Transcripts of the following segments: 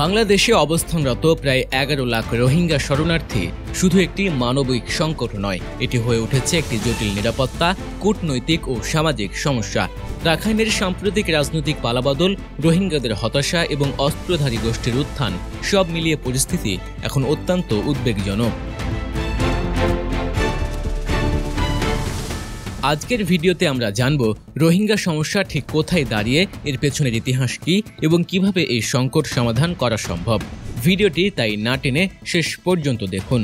বাংলাদেশে অবস্থানরত প্রায় ১১ লাখ রোহিঙ্গা শরণার্থী শুধু একটি মানবিক সংকট নয়, এটি হয়ে উঠেছে একটি জটিল নিরাপত্তা, কূটনৈতিক ও সামাজিক সমস্যা। রাখাইনের সাম্প্রতিক রাজনৈতিক পালাবদল, রোহিঙ্গাদের হতাশা এবং অস্ত্রধারী গোষ্ঠীর উত্থান সব মিলিয়ে পরিস্থিতি এখন অত্যন্ত উদ্বেগজনক। আজকের ভিডিওতে আমরা জানব রোহিঙ্গা সমস্যা ঠিক কোথায় দাঁড়িয়ে, এর পেছনের ইতিহাস কী এবং কিভাবে এই সংকট সমাধান করা সম্ভব। ভিডিওটি তাই না টেনে শেষ পর্যন্ত দেখুন।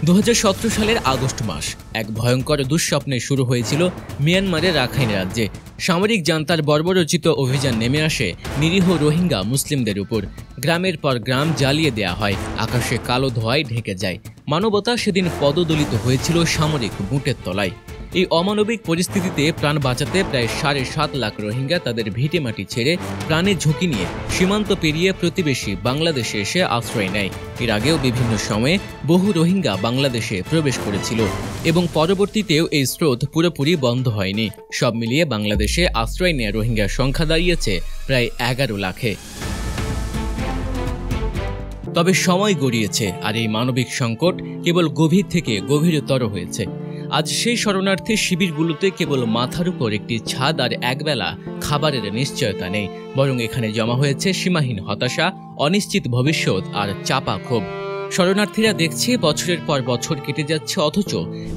২০১৭ সালের আগস্ট মাস এক ভয়ঙ্কর দুঃস্বপ্নে শুরু হয়েছিল মিয়ানমারের রাখাইন রাজ্যে। সামরিক জান্তার বর্বরোচিত অভিযান নেমে আসে নিরীহ রোহিঙ্গা মুসলিমদের উপর। গ্রামের পর গ্রাম জ্বালিয়ে দেয়া হয়, আকাশে কালো ধোঁয়ায় ঢেকে যায়। মানবতা সেদিন পদদলিত হয়েছিল সামরিক বুটের তলায়। এই অমানবিক পরিস্থিতিতে প্রাণ বাঁচাতে প্রায় ৭.৫ লাখ রোহিঙ্গা তাদের ভিটেমাটি ছেড়ে প্রাণের ঝুঁকি নিয়ে সীমান্ত পেরিয়ে প্রতিবেশী বাংলাদেশে এসে আশ্রয় নেয়। এর আগেও বিভিন্ন সময়ে বহু রোহিঙ্গা বাংলাদেশে প্রবেশ করেছিল এবং পরবর্তীতেও এই স্রোত পুরোপুরি বন্ধ হয়নি। সব মিলিয়ে বাংলাদেশে আশ্রয় নেয়া রোহিঙ্গার সংখ্যা দাঁড়িয়েছে প্রায় ১১ লাখে। তবে সময় গড়িয়েছে আর এই মানবিক সংকট কেবল গভীর থেকে গভীরতর হয়েছে। আজ সেই শরণার্থী শিবিরগুলোতে কেবল মাথার উপর একটি ছাদ আর একবেলা খাবারের নিশ্চয়তা নেই, বরং এখানে জমা হয়েছে সীমাহীন হতাশা, অনিশ্চিত ভবিষ্যৎ আর চাপা ক্ষোভ। শরণার্থীরা দেখছে বছরের পর বছর কেটে যাচ্ছে, অথচ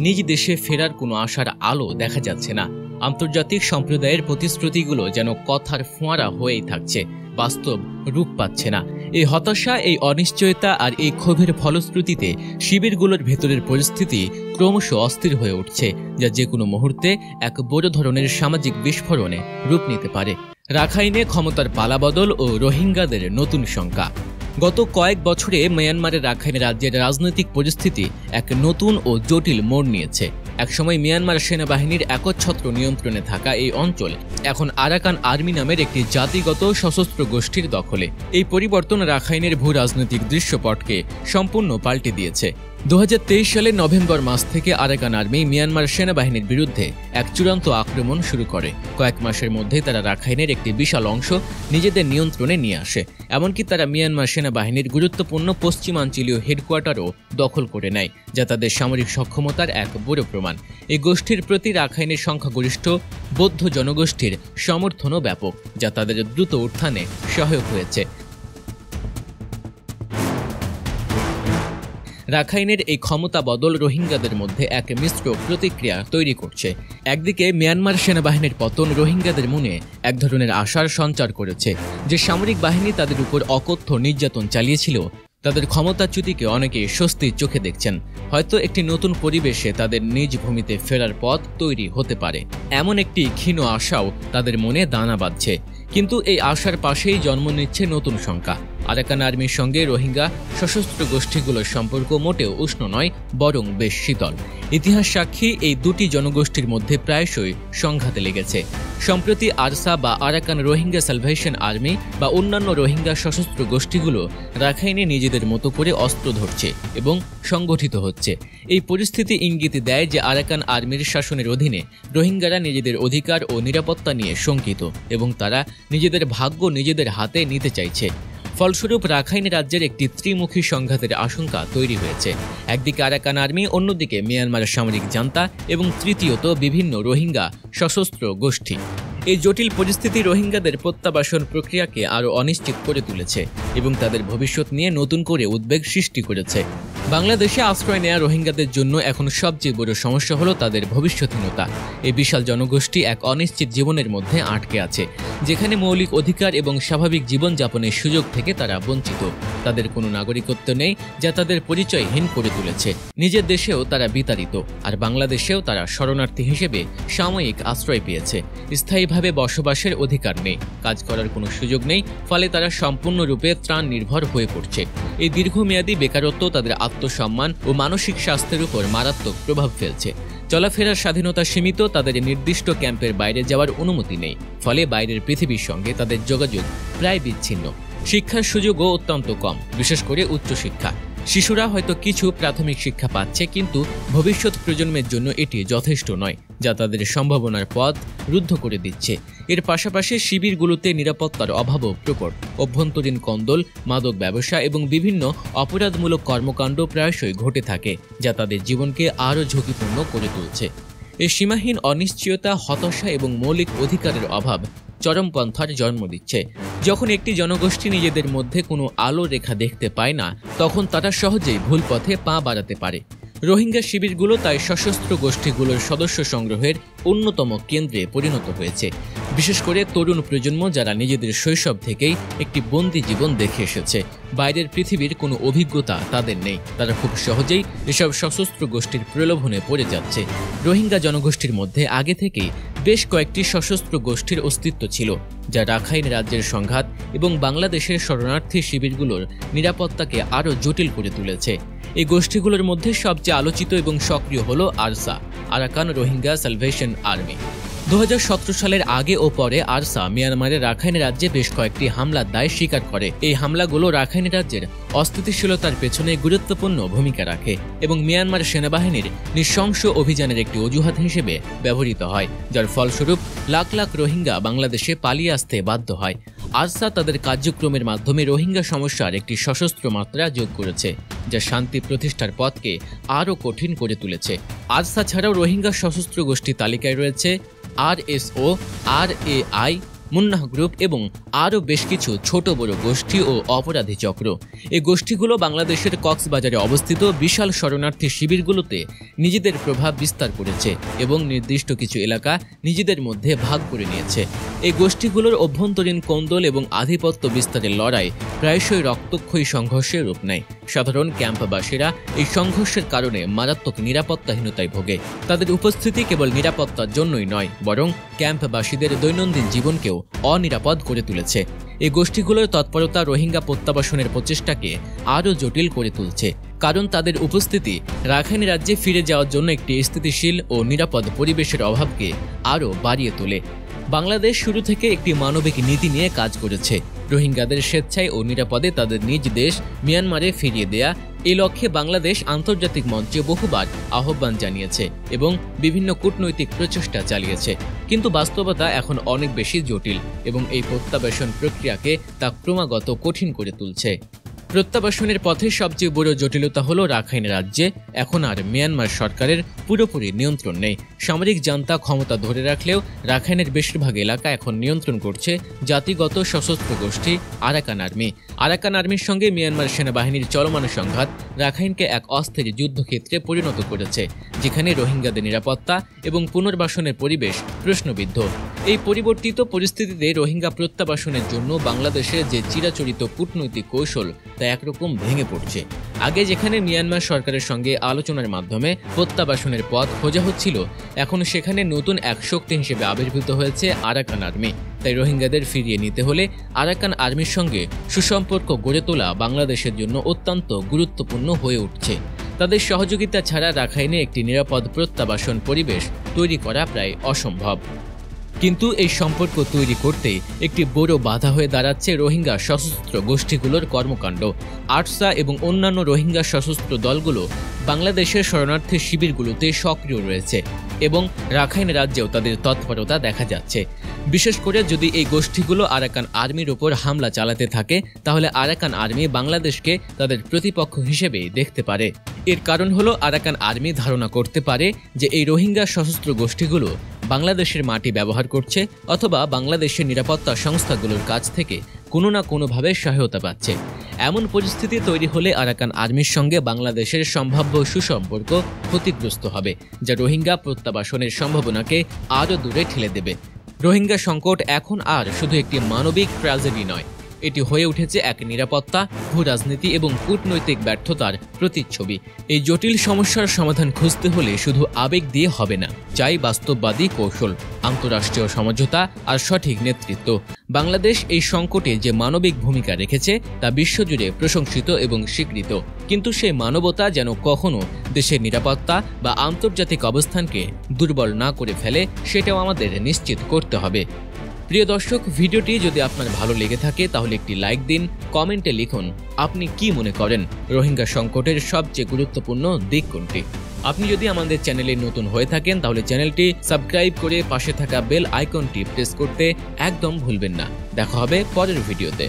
নিজ দেশে ফেরার কোনো আশার আলো দেখা যাচ্ছে না। আন্তর্জাতিক সম্প্রদায়ের প্রতিশ্রুতিগুলো যেন কথার ফোঁয়ারা হয়েই থাকছে, বাস্তব রূপ পাচ্ছে না। এই হতাশা, এই অনিশ্চয়তা আর এই ক্ষোভের ফলশ্রুতিতে শিবিরগুলোর ভেতরের পরিস্থিতি ক্রমশ অস্থির হয়ে উঠছে, যা যে কোনো মুহূর্তে এক বড় ধরনের সামাজিক বিস্ফোরণে রূপ নিতে পারে। রাখাইনে ক্ষমতার পালাবদল ও রোহিঙ্গাদের নতুন শঙ্কা। গত কয়েক বছরে মিয়ানমারের রাখাইন রাজ্যের রাজনৈতিক পরিস্থিতি এক নতুন ও জটিল মোড় নিয়েছে। একসময় মিয়ানমার সেনাবাহিনীর একচ্ছত্র নিয়ন্ত্রণে থাকা এই অঞ্চল এখন আরাকান আর্মি নামের একটি জাতিগত সশস্ত্র গোষ্ঠীর দখলে। এই পরিবর্তন রাখাইনের ভূ রাজনৈতিক দৃশ্যপটকে সম্পূর্ণ পাল্টে দিয়েছে। ২০২৩ সালের নভেম্বর মাস থেকে আরাকান আর্মি মিয়ানমার সেনাবাহিনীর বিরুদ্ধে এক চূড়ান্ত আক্রমণ শুরু করে। কয়েক মাসের মধ্যেই তারা রাখাইনের একটি বিশাল অংশ নিজেদের নিয়ন্ত্রণে নিয়ে আসে। এমনকি তারা মিয়ানমার সেনাবাহিনীর গুরুত্বপূর্ণ পশ্চিমাঞ্চলীয় হেডকোয়ার্টারও দখল করে নেয়, যা তাদের সামরিক সক্ষমতার এক বড় প্রমাণ। এই গোষ্ঠীর প্রতি রাখাইনের সংখ্যাগরিষ্ঠ বৌদ্ধ জনগোষ্ঠীর সমর্থনও ব্যাপক, যা তাদের দ্রুত উত্থানে সহায়ক হয়েছে। রাখাইনের এই ক্ষমতা বদল রোহিঙ্গাদের মধ্যে এক মিশ্র প্রতিক্রিয়া তৈরি করছে। একদিকে মিয়ানমার সেনাবাহিনীর পতন রোহিঙ্গাদের মনে এক ধরনের আশার সঞ্চার করেছে যে সামরিক বাহিনী তাদের উপর অকথ্য নির্যাতন চালিয়েছিল, তাদের ক্ষমতাচ্যুতিকে অনেকে স্বস্তির চোখে দেখছেন। হয়তো একটি নতুন পরিবেশে তাদের নিজ ভূমিতে ফেরার পথ তৈরি হতে পারে, এমন একটি ক্ষীণ আশাও তাদের মনে দানা বাঁধছে। কিন্তু এই আশার পাশেই জন্ম নিচ্ছে নতুন শঙ্কা। আরাকান আর্মির সঙ্গে রোহিঙ্গা সশস্ত্র গোষ্ঠীগুলোর সম্পর্ক মোটেও উষ্ণ নয়, বরং বেশ শীতল। ইতিহাস সাক্ষী, এই দুটি জনগোষ্ঠীর মধ্যে প্রায়শই সংঘাতে লেগেছে। সম্প্রতি আরসা বা আরাকান রোহিঙ্গা সালভেশন আর্মি বা অন্যান্য রোহিঙ্গা সশস্ত্র গোষ্ঠীগুলো রাখাইনে নিজেদের মতো করে অস্ত্র ধরছে এবং সংগঠিত হচ্ছে। এই পরিস্থিতি ইঙ্গিত দেয় যে আরাকান আর্মির শাসনের অধীনে রোহিঙ্গারা নিজেদের অধিকার ও নিরাপত্তা নিয়ে শঙ্কিত এবং তারা নিজেদের ভাগ্য নিজেদের হাতে নিতে চাইছে। ফলস্বরূপ রাখাইন রাজ্যের একটি ত্রিমুখী সংঘাতের আশঙ্কা তৈরি হয়েছে। একদিকে আরাকান আর্মি, অন্যদিকে মিয়ানমারের সামরিক জান্তা এবং তৃতীয়ত বিভিন্ন রোহিঙ্গা সশস্ত্র গোষ্ঠী। এই জটিল পরিস্থিতি রোহিঙ্গাদের প্রত্যাবাসন প্রক্রিয়াকে আরও অনিশ্চিত করে তুলেছে এবং তাদের ভবিষ্যৎ নিয়ে নতুন করে উদ্বেগ সৃষ্টি করেছে। বাংলাদেশে আশ্রয় নেয়া রোহিঙ্গাদের জন্য এখন সবচেয়ে বড় সমস্যা হলো তাদের ভবিষ্যৎহীনতা। এই বিশাল জনগোষ্ঠী এক অনিশ্চিত জীবনের মধ্যে আটকে আছে, যেখানে মৌলিক অধিকার এবং স্বাভাবিক জীবনযাপনের সুযোগ থেকে তারা বঞ্চিত। তাদের কোনো নাগরিকত্ব নেই, যা তাদের পরিচয়হীন করে তুলেছে। নিজের দেশেও তারা বিতাড়িত, আর বাংলাদেশেও তারা শরণার্থী হিসেবে সাময়িক আশ্রয় পেয়েছে। স্থায়ীভাবে বসবাসের অধিকার নেই, কাজ করার কোনো সুযোগ নেই, ফলে তারা সম্পূর্ণরূপে ত্রাণ নির্ভর হয়ে পড়ছে। এই দীর্ঘমেয়াদী বেকারত্ব তাদের আত্মসম্মান ও মানসিক স্বাস্থ্যের উপর মারাত্মক প্রভাব ফেলছে। চলাফেরার স্বাধীনতা সীমিত, তাদের নির্দিষ্ট ক্যাম্পের বাইরে যাওয়ার অনুমতি নেই, ফলে বাইরের পৃথিবীর সঙ্গে তাদের যোগাযোগ প্রায় বিচ্ছিন্ন। শিক্ষার সুযোগও অত্যন্ত কম, বিশেষ করে উচ্চশিক্ষা। শিশুরা হয়তো কিছু প্রাথমিক শিক্ষা পাচ্ছে, কিন্তু ভবিষ্যৎ প্রজন্মের জন্য এটি যথেষ্ট নয়, যা তাদের সম্ভাবনার পথ রুদ্ধ করে দিচ্ছে। এর পাশাপাশি শিবিরগুলোতে নিরাপত্তার অভাবও প্রকট। অভ্যন্তরীণ কন্দল, মাদক ব্যবসা এবং বিভিন্ন অপরাধমূলক কর্মকাণ্ড প্রায়শই ঘটে থাকে, যা তাদের জীবনকে আরও ঝুঁকিপূর্ণ করে তুলছে। এই সীমাহীন অনিশ্চয়তা, হতাশা এবং মৌলিক অধিকারের অভাব চরমপন্থার জন্ম দিচ্ছে। যখন একটি জনগোষ্ঠী নিজেদের মধ্যে কোনো আলো রেখা দেখতে পায় না, তখন তারা সহজেই ভুল পথে পা বাড়াতে পারে। রোহিঙ্গা শিবিরগুলো তাই সশস্ত্র গোষ্ঠীগুলোর সদস্য সংগ্রহের অন্যতম কেন্দ্রে পরিণত হয়েছে, বিশেষ করে তরুণ প্রজন্ম, যারা নিজেদের শৈশব থেকেই একটি বন্দি জীবন দেখে এসেছে। বাইরের পৃথিবীর কোনো অভিজ্ঞতা তাদের নেই। তারা খুব সহজেই এসব সশস্ত্র গোষ্ঠীর প্রলোভনে পড়ে যাচ্ছে। রোহিঙ্গা জনগোষ্ঠীর মধ্যে আগে থেকেই বেশ কয়েকটি সশস্ত্র গোষ্ঠীর অস্তিত্ব ছিল, যা রাখাইন রাজ্যের সংঘাত এবং বাংলাদেশের শরণার্থী শিবিরগুলোর নিরাপত্তাকে আরও জটিল করে তুলেছে। এই গোষ্ঠীগুলোর মধ্যে সবচেয়ে আলোচিত এবং সক্রিয় হল ARSA, Arakan Rohingya salvation army. 2017 সালের আগে ও পরে আরসা মিয়ানমারের রাখাইন রাজ্যে বেশ কয়েকটি হামলার দায় স্বীকার করে। এই হামলাগুলো রাখাইন রাজ্যের অস্থিতিশীলতার পেছনে গুরুত্বপূর্ণ ভূমিকা রাখে এবং মিয়ানমার সেনাবাহিনীর নৃশংস অভিযানের একটি অজুহাত হিসেবে ব্যবহৃত হয়, যার ফলস্বরূপ লাখ লাখ রোহিঙ্গা বাংলাদেশে পালিয়ে আসতে বাধ্য হয়। আরসা তাদের কার্যক্রমের মাধ্যমে রোহিঙ্গা সমস্যার একটি সশস্ত্র মাত্রা যোগ করেছে, যা শান্তি প্রতিষ্ঠার পথকে আরও কঠিন করে তুলেছে। আরসা ছাড়াও রোহিঙ্গা সশস্ত্র গোষ্ঠী তালিকায় রয়েছে RSO, RAI, মুন্নাহ গ্রুপ এবং আরও বেশ কিছু ছোট বড় গোষ্ঠী ও অপরাধী চক্র। এই গোষ্ঠীগুলো বাংলাদেশের কক্সবাজারে অবস্থিত বিশাল শরণার্থী শিবিরগুলোতে নিজেদের প্রভাব বিস্তার করেছে এবং নির্দিষ্ট কিছু এলাকা নিজেদের মধ্যে ভাগ করে নিয়েছে। এই গোষ্ঠীগুলোর অভ্যন্তরীণ কোন্দল এবং আধিপত্য বিস্তারের লড়াই প্রায়শই রক্তক্ষয়ী সংঘর্ষের রূপ নেয়। সাধারণ ক্যাম্পবাসীরা এই সংঘর্ষের কারণে মারাত্মক নিরাপত্তাহীনতায় ভোগে। তাদের উপস্থিতি কেবল নিরাপত্তার জন্যই নয়, বরং ক্যাম্পবাসীদের দৈনন্দিন জীবনকেও অনিরাপদ করে তুলেছে। এই গোষ্ঠীগুলোর তৎপরতা রোহিঙ্গা প্রত্যাবাসনের প্রচেষ্টাকে আরও জটিল করে তুলছে, কারণ তাদের উপস্থিতি রাখাইন রাজ্যে ফিরে যাওয়ার জন্য একটি স্থিতিশীল ও নিরাপদ পরিবেশের অভাবকে আরও বাড়িয়ে তোলে। বাংলাদেশ শুরু থেকে একটি মানবিক নীতি নিয়ে কাজ করেছে, রোহিঙ্গাদের স্বেচ্ছায় ও নিরাপদে তাদের নিজ দেশ মিয়ানমারে ফিরিয়ে দেয়া। এই লক্ষ্যে বাংলাদেশ আন্তর্জাতিক মঞ্চে বহুবার আহ্বান জানিয়েছে এবং বিভিন্ন কূটনৈতিক প্রচেষ্টা চালিয়েছে, কিন্তু বাস্তবতা এখন অনেক বেশি জটিল এবং এই প্রত্যাবাসন প্রক্রিয়াকে তা ক্রমাগত কঠিন করে তুলছে। প্রত্যাবাসনের পথে সবচেয়ে বড় জটিলতা হল রাখাইন রাজ্যে এখন আর মিয়ানমার সরকারের পুরোপুরি নিয়ন্ত্রণ নেই। সামরিক জান্তা ক্ষমতা ধরে রাখলেও রাখাইনের বেশিরভাগ এলাকা এখন নিয়ন্ত্রণ করছে জাতিগত সশস্ত্র গোষ্ঠী আরাকান আর্মি। আরাকান আর্মির সঙ্গে মিয়ানমার সেনাবাহিনীর চলমান সংঘাত রাখাইনকে এক অস্থির যুদ্ধক্ষেত্রে পরিণত করেছে, যেখানে রোহিঙ্গাদের নিরাপত্তা এবং পুনর্বাসনের পরিবেশ প্রশ্নবিদ্ধ। এই পরিবর্তিত পরিস্থিতিতে রোহিঙ্গা প্রত্যাবাসনের জন্য বাংলাদেশের যে চিরাচরিত কূটনৈতিক কৌশল তা একরকম ভেঙে পড়ছে। আগে যেখানে মিয়ানমার সরকারের সঙ্গে আলোচনার মাধ্যমে প্রত্যাবাসনের পথ খোঁজা হচ্ছিল, এখন সেখানে নতুন এক শক্তি হিসেবে আবির্ভূত হয়েছে আরাকান আর্মি। তাই রোহিঙ্গাদের ফিরিয়ে নিতে হলে আরাকান আর্মির সঙ্গে সুসম্পর্ক গড়ে তোলা বাংলাদেশের জন্য অত্যন্ত গুরুত্বপূর্ণ হয়ে উঠছে। তাদের সহযোগিতা ছাড়া রাখাইনে একটি নিরাপদ প্রত্যাবাসন পরিবেশ তৈরি করা প্রায় অসম্ভব। কিন্তু এই সম্পর্ক তৈরি করতে একটি বড় বাধা হয়ে দাঁড়াচ্ছে রোহিঙ্গা সশস্ত্র গোষ্ঠীগুলোর কর্মকাণ্ড। আরসা এবং অন্যান্য রোহিঙ্গা সশস্ত্র দলগুলো বাংলাদেশের শরণার্থী শিবিরগুলোতে সক্রিয় রয়েছে এবং রাখাইন রাজ্যেও তাদের তৎপরতা দেখা যাচ্ছে। বিশেষ করে যদি এই গোষ্ঠীগুলো আরাকান আর্মির উপর হামলা চালাতে থাকে, তাহলে আরাকান আর্মি বাংলাদেশকে তাদের প্রতিপক্ষ হিসেবে দেখতে পারে। এর কারণ হলো আরাকান আর্মি ধারণা করতে পারে যে এই রোহিঙ্গা সশস্ত্র গোষ্ঠীগুলো বাংলাদেশের মাটি ব্যবহার করছে অথবা বাংলাদেশের নিরাপত্তা সংস্থাগুলোর কাছ থেকে কোনো না কোনোভাবে সহায়তা পাচ্ছে। এমন পরিস্থিতি তৈরি হলে আরাকান আর্মির সঙ্গে বাংলাদেশের সম্ভাব্য সুসম্পর্ক ক্ষতিগ্রস্ত হবে, যা রোহিঙ্গা প্রত্যাবাসনের সম্ভাবনাকে আরও দূরে ঠেলে দেবে। রোহিঙ্গা সংকট এখন আর শুধু একটি মানবিক ট্র্যাজেডি নয়, এটি হয়ে উঠেছে এক নিরাপত্তা, ভূরাজনীতি এবং কূটনৈতিক ব্যর্থতার প্রতিচ্ছবি। এই জটিল সমস্যার সমাধান খুঁজতে হলে শুধু আবেগ দিয়ে হবে না, চাই বাস্তববাদী কৌশল, আন্তঃরাষ্ট্রীয় সমঝোতা আর সঠিক নেতৃত্ব। বাংলাদেশ এই সংকটে যে মানবিক ভূমিকা রেখেছে তা বিশ্বজুড়ে প্রশংসিত এবং স্বীকৃত, কিন্তু সেই মানবতা যেন কখনো দেশের নিরাপত্তা বা আন্তর্জাতিক অবস্থানকে দুর্বল না করে ফেলে, সেটাও আমাদের নিশ্চিত করতে হবে। প্রিয় দর্শক, ভিডিওটি যদি আপনার ভালো লেগে থাকে তাহলে একটি লাইক দিন, কমেন্টে লিখুন আপনি কি মনে করেন রোহিঙ্গা সংকটের সবচেয়ে গুরুত্বপূর্ণ দিক কোনটি। আপনি যদি আমাদের চ্যানেলে নতুন হয়ে থাকেন তাহলে চ্যানেলটি সাবস্ক্রাইব করে পাশে থাকা বেল আইকনটি প্রেস করতে একদম ভুলবেন না। দেখা হবে পরের ভিডিওতে।